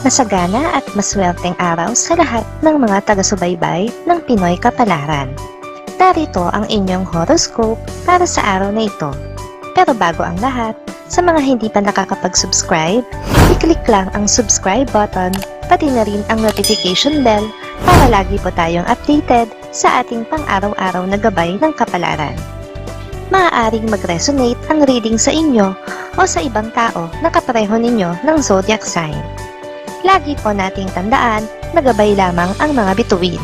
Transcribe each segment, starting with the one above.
Masagana at maswerteng araw sa lahat ng mga taga-subaybay ng Pinoy Kapalaran. Narito ang inyong horoscope para sa araw na ito. Pero bago ang lahat, sa mga hindi pa nakakapag-subscribe, i-click lang ang subscribe button, pati na rin ang notification bell para lagi po tayong updated sa ating pang-araw-araw na gabay ng kapalaran. Maaaring mag-resonate ang reading sa inyo o sa ibang tao na kapareho ninyo ng zodiac sign. Lagi po nating tandaan na gabay lamang ang mga bituin.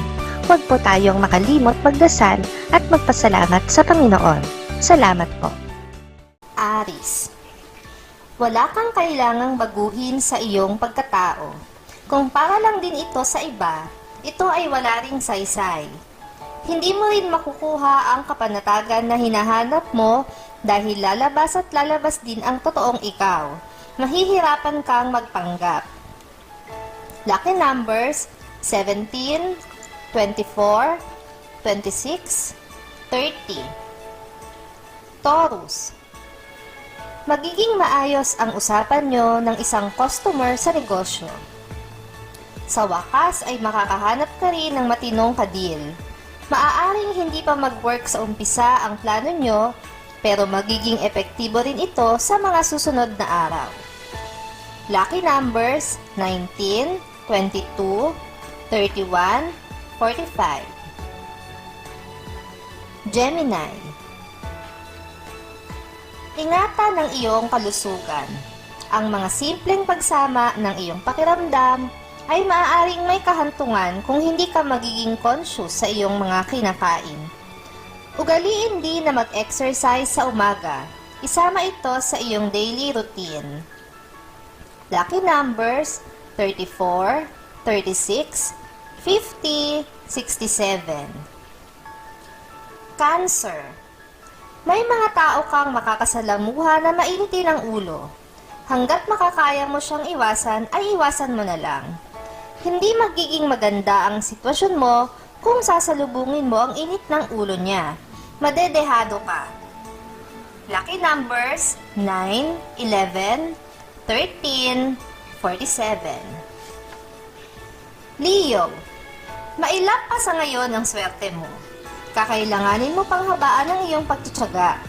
Huwag po tayong makalimot magdasal at magpasalamat sa Panginoon. Salamat po. Aries, wala kang kailangang baguhin sa iyong pagkatao. Kung para lang din ito sa iba, ito ay wala ring saysay. Hindi mo rin makukuha ang kapanatagan na hinahanap mo dahil lalabas at lalabas din ang totoong ikaw. Mahihirapan kang magpanggap. Lucky numbers 17, 24, 26, 30. Taurus, magiging maayos ang usapan nyo ng isang customer sa negosyo. Sa wakas ay makakahanap ka rin ng matinong kadil. Maaaring hindi pa mag-work sa umpisa ang plano nyo, pero magiging epektibo rin ito sa mga susunod na araw. Lucky numbers 19, 22, 31, 45. Gemini, ingatan ang iyong kalusugan. Ang mga simpleng pagsama ng iyong pakiramdam ay maaaring may kahantungan kung hindi ka magiging conscious sa iyong mga kinakain. Ugaliin din na mag-exercise sa umaga. Isama ito sa iyong daily routine. Lucky numbers 34, 36, 50, 67. Cancer, may mga tao kang makakasalamuha na mainitin ang ulo. Hanggat makakaya mo siyang iwasan, ay iwasan mo na lang. Hindi magiging maganda ang sitwasyon mo kung sasalubungin mo ang init ng ulo niya. Madedehado ka. Lucky numbers 9, 11, 13, 47. Leo, mailap pa sa ngayon ang swerte mo. Kakailanganin mo pang habaan ang iyong pagtityaga.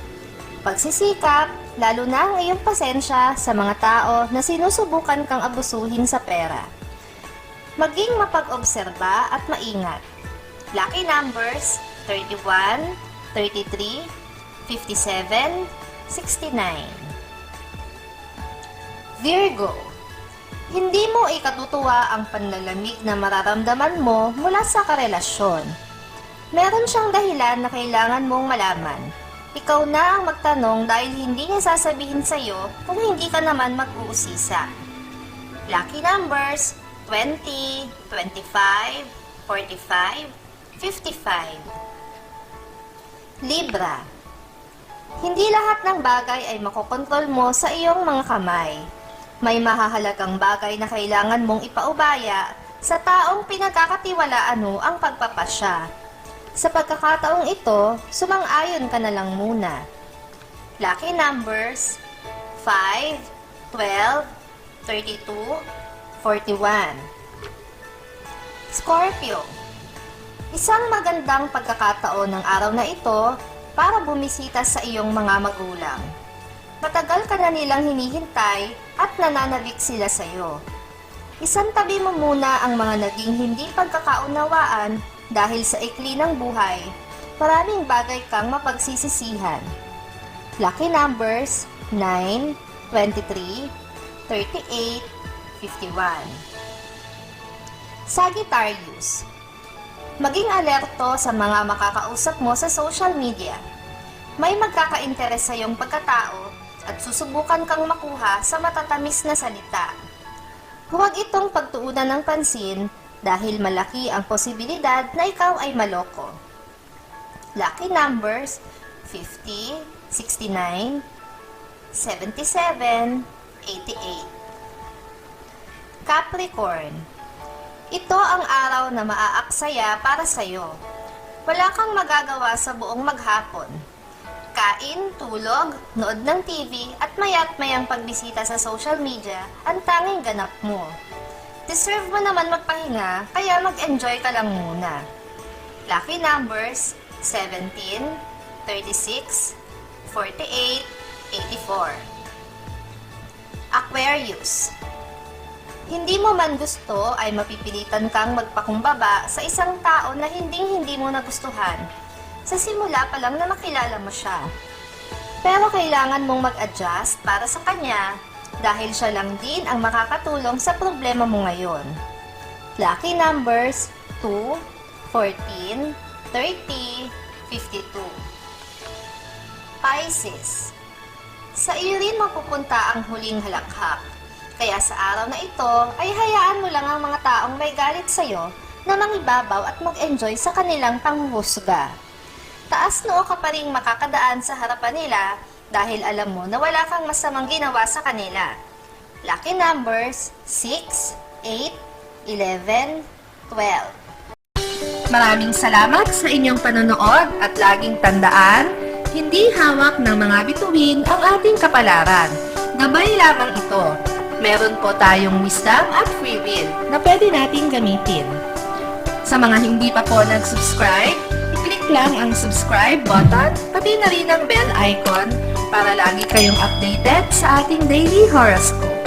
Pagsisikap, lalo na ang iyong pasensya sa mga tao na sinusubukan kang abusuhin sa pera. Maging mapag-obserba at maingat. Lucky numbers 31, 33, 57, 69. Virgo, hindi mo ikatutuwa ang panlalamig na mararamdaman mo mula sa karelasyon. Meron siyang dahilan na kailangan mong malaman. Ikaw na ang magtanong dahil hindi niya sasabihin sa iyo kung hindi ka naman mag-uusisa. Lucky numbers 20, 25, 45, 55. Libra, hindi lahat ng bagay ay makokontrol mo sa iyong mga kamay. May mahahalagang bagay na kailangan mong ipaubaya sa taong pinagkakatiwalaan mo ang pagpapasya. Sa pagkakataong ito, sumang-ayon ka na lang muna. Lucky numbers 5, 12, 32, 41. Scorpio, isang magandang pagkakataon ng araw na ito para bumisita sa iyong mga magulang. Matagal ka na nilang hinihintay at nananabik sila sa iyo. Isantabi mo muna ang mga naging hindi pagkakaunawaan dahil sa ikli ng buhay. Maraming bagay kang mapagsisisihan. Lucky numbers 9, 23, 38, 51. Sagittarius, maging alerto sa mga makakausap mo sa social media. May magkaka-interes sa iyong pagkatao at susubukan kang makuha sa matatamis na salita. Huwag itong pagtuunan ng pansin dahil malaki ang posibilidad na ikaw ay maloko. Lucky numbers 50, 69, 77, 88. Capricorn, ito ang araw na maaaksaya para sa iyo. Wala kang magagawa sa buong maghapon. Kain, tulog, nood ng TV at maya't mayang pagbisita sa social media ang tanging ganap mo. Deserve mo naman magpahinga, kaya mag-enjoy ka lang muna. Lucky numbers 17, 36, 48, 84. Aquarius. Hindi mo man gusto ay mapipilitan kang magpakumbaba sa isang tao na hindi mo nagustuhan. Sa simula pa lang na makilala mo siya. Pero kailangan mong mag-adjust para sa kanya dahil siya lang din ang makakatulong sa problema mo ngayon. Lucky numbers 2, 14, 30, 52. Pisces. Sa iyo rin mapupunta ang huling halakhak. Kaya sa araw na ito ay hayaan mo lang ang mga taong may galit sa iyo na mangibabaw at mag-enjoy sa kanilang panghuhusga. Taas noo ka pa ring makakadaan sa harapan nila dahil alam mo na wala kang masamang ginawa sa kanila. Lucky numbers 6, 8, 11, 12. Maraming salamat sa inyong panonood at laging tandaan, hindi hawak ng mga bituin ang ating kapalaran. Gabay lamang ito. Meron po tayong wisdom at free will na pwede nating gamitin. Sa mga hindi pa po nag-subscribe, i-click lang ang subscribe button, pati na rin ang bell icon para lagi kayong updated sa ating daily horoscope.